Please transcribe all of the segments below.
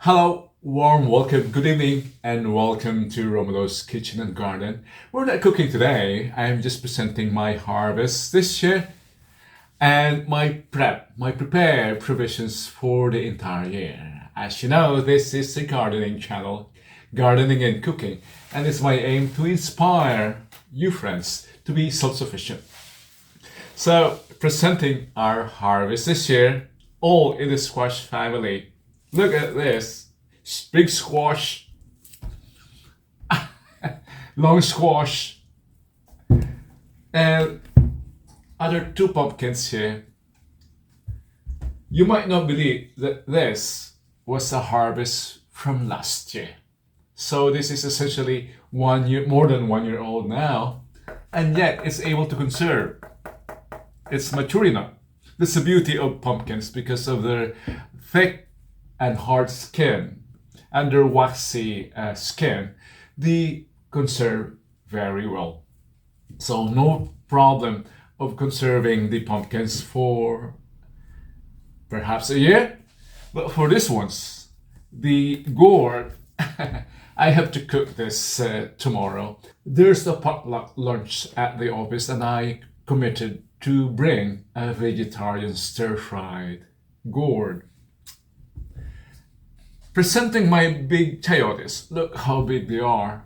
Hello, warm welcome, good evening, and welcome to Romulo's Kitchen and Garden. We're not cooking today. I'm just presenting my harvest this year and my prepared provisions for the entire year. As you know, this is a gardening channel, gardening and cooking, and it's my aim to inspire you friends to be self-sufficient. So, presenting our harvest this year, all in the squash family. Look at this. Big squash, long squash, and other two pumpkins here. You might not believe that this was a harvest from last year. So this is essentially 1 year, more than 1 year old now, and yet it's able to conserve. It's mature enough. That's the beauty of pumpkins because of their thick and hard skin and their waxy skin. They conserve very well. So no problem of conserving the pumpkins for perhaps a year. But for this ones, the gourd, I have to cook this tomorrow. There's a potluck lunch at the office and I committed to bring a vegetarian stir-fried gourd. Presenting my big chayotes. Look how big they are.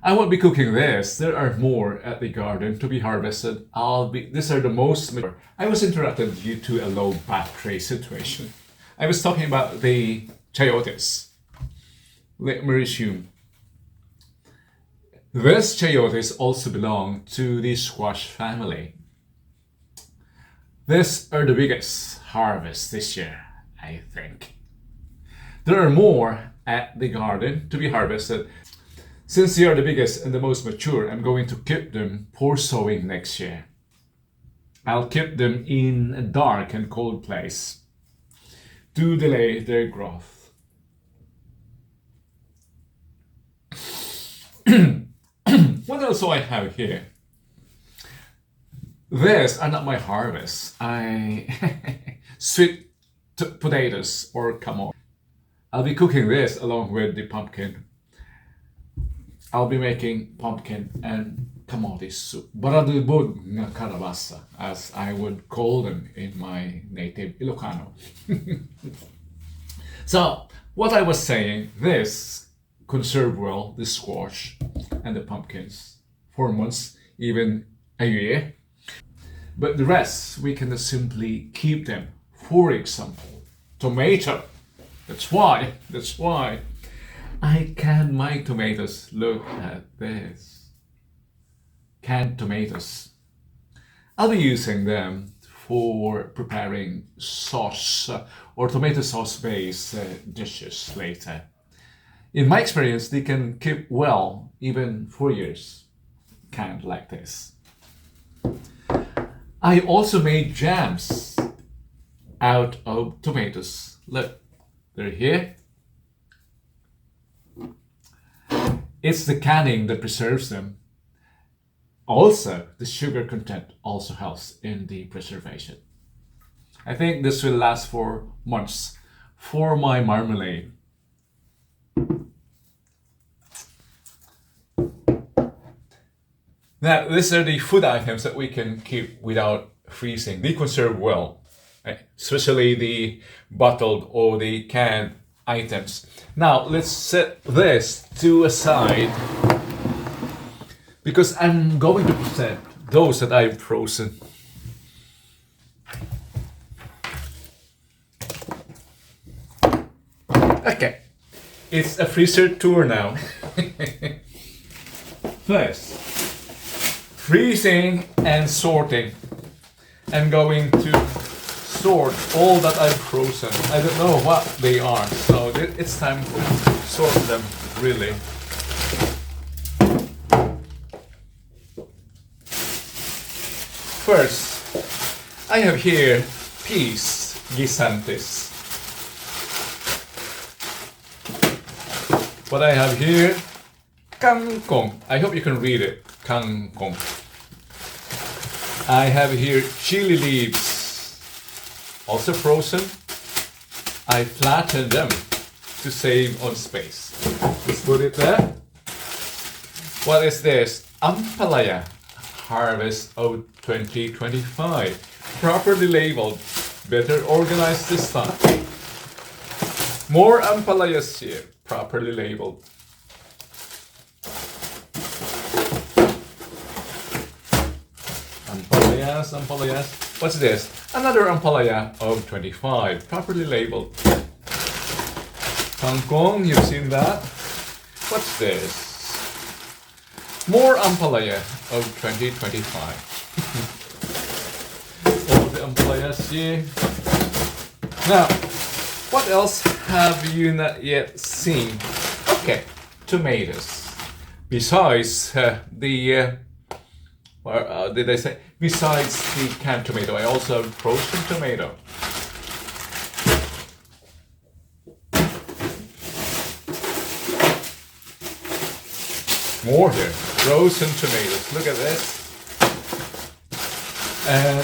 I won't be cooking this. There are more at the garden to be harvested. These are the most mature. I was interrupted due to a low battery situation. I was talking about the chayotes. Let me resume. These chayotes also belong to the squash family. These are the biggest harvest this year, I think. There are more at the garden to be harvested. Since they are the biggest and the most mature, I'm going to keep them for sowing next year. I'll keep them in a dark and cold place to delay their growth. What else do I have here? These are not my harvest. Sweet potatoes or kamor. I'll be cooking this along with the pumpkin. I'll be making pumpkin and kamote soup. Baradulbog nga kalabasa, as I would call them in my native Ilocano. So, what I was saying, this conserve well, the squash and the pumpkins for months, even a year. But the rest, we can simply keep them. For example, tomato. That's why I canned my tomatoes. Look at this. Canned tomatoes. I'll be using them for preparing sauce or tomato sauce based dishes later. In my experience, they can keep well even for years, canned like this. I also made jams out of tomatoes. Look, they're here. It's the canning that preserves them. Also, the sugar content also helps in the preservation. I think this will last for months for my marmalade. Now, these are the food items that we can keep without freezing. They conserve well, especially the bottled or the canned items. Now, let's set this to aside because I'm going to present those that I've frozen. Okay, it's a freezer tour now. First, freezing and sorting. I'm going to sort all that I've frozen. I don't know what they are, so it's time to sort them really. First, I have here peas, guisantes. What I have here, kangkong. I hope you can read it, kangkong. I have here chili leaves, also frozen. I flattened them to save on space. Let's put it there. What is this? Ampalaya harvest of 2025. Properly labeled. Better organized this time. More ampalayas here. Properly labeled. Ampalayas, ampalayas. What's this? Another ampalaya of 25. Properly labeled. Kangkong, you've seen that. What's this? More ampalaya of 2025. All the ampalayas here. Now, what else have you not yet seen? Okay, tomatoes. Besides what did I say? Besides the canned tomato, I also have frozen tomato. More here. Frozen tomatoes. Look at this. And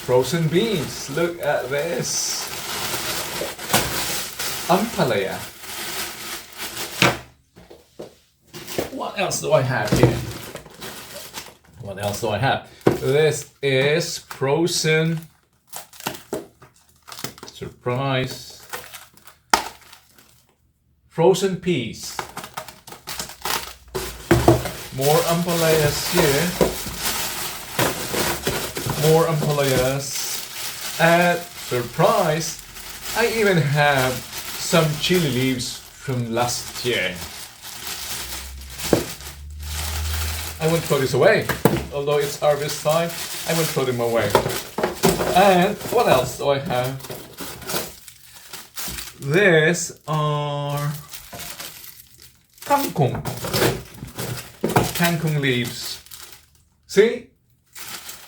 frozen beans. Look at this. Ampalaya. What else do I have here? What else do I have? This is frozen. Surprise. Frozen peas. More ampalayas here. More ampalayas. And surprise, I even have some chili leaves from last year. I won't throw this away. Although it's harvest time, I won't throw them away. And what else do I have? These are kangkong. Kangkong leaves. See?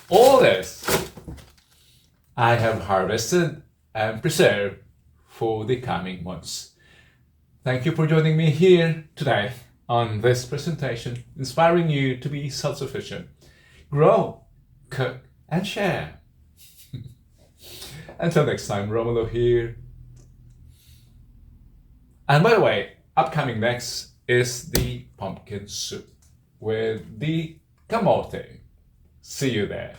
All this I have harvested and preserved for the coming months. Thank you for joining me here today on this presentation, inspiring you to be self-sufficient. Grow, cook, and share. Until next time, Romulo here. And by the way, upcoming next is the pumpkin soup with the camote. See you there.